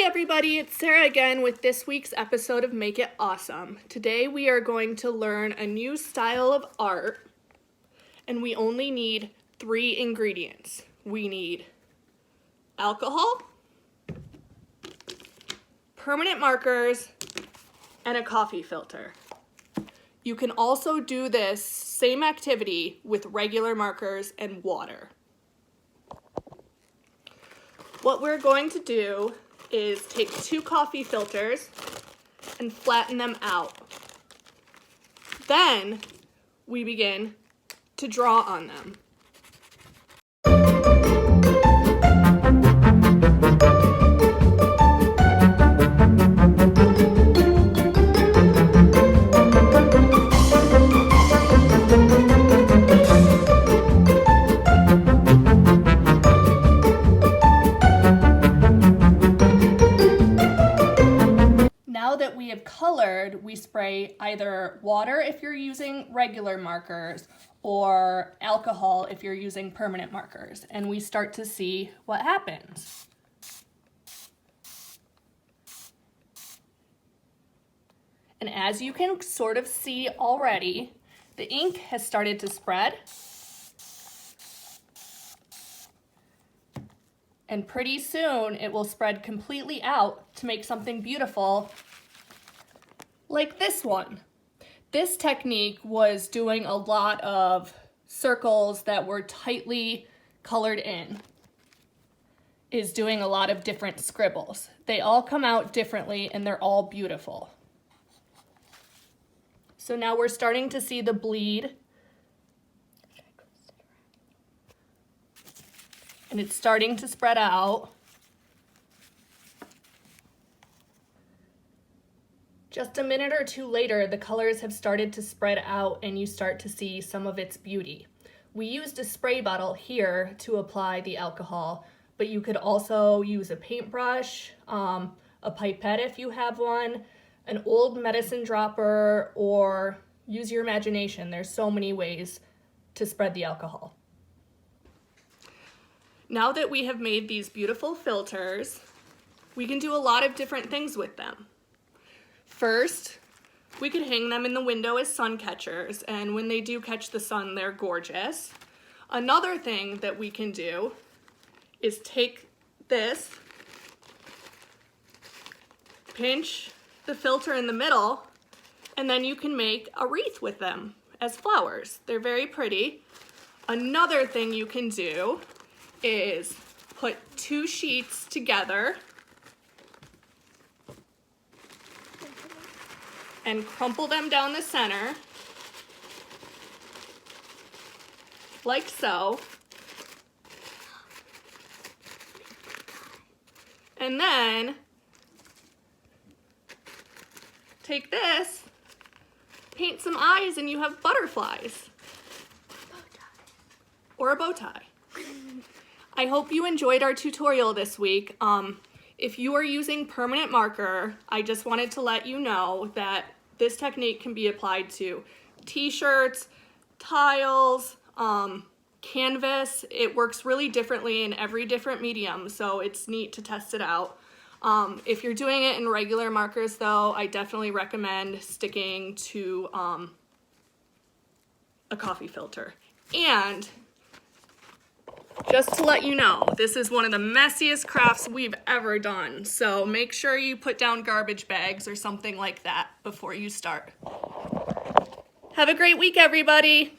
everybody, it's Sarah again with this week's episode of Make It Awesome. Today we are going to learn a new style of art, and we only need 3 ingredients. We need alcohol, permanent markers, and a coffee filter. You can also do this same activity with regular markers and water. What we're going to do is take 2 coffee filters and flatten them out. Then we begin to draw on them. Now that we have colored, we spray either water if you're using regular markers or alcohol if you're using permanent markers, and we start to see what happens. And as you can sort of see already, the ink has started to spread. And pretty soon it will spread completely out to make something beautiful like this one. This technique was doing a lot of circles that were tightly colored in, is doing a lot of different scribbles. They all come out differently and they're all beautiful. So now we're starting to see the bleed. And it's starting to spread out. Just a minute or 2 later, the colors have started to spread out and you start to see some of its beauty. We used a spray bottle here to apply the alcohol, but you could also use a paintbrush, a pipette if you have one, an old medicine dropper, or use your imagination. There's so many ways to spread the alcohol. Now that we have made these beautiful filters, we can do a lot of different things with them. First, we could hang them in the window as sun catchers, and when they do catch the sun, they're gorgeous. Another thing that we can do is take this, pinch the filter in the middle, and then you can make a wreath with them as flowers. They're very pretty. Another thing you can do is put 2 sheets together and crumple them down the center, like so. And then take this, paint some eyes, and you have butterflies. Or a bow tie. I hope you enjoyed our tutorial this week. If you are using permanent marker, I just wanted to let you know that this technique can be applied to t-shirts, tiles, canvas. It works really differently in every different medium, so it's neat to test it out. If you're doing it in regular markers though, I definitely recommend sticking to a coffee filter. And just to let you know, this is one of the messiest crafts we've ever done, so make sure you put down garbage bags or something like that before you start. Have a great week, everybody!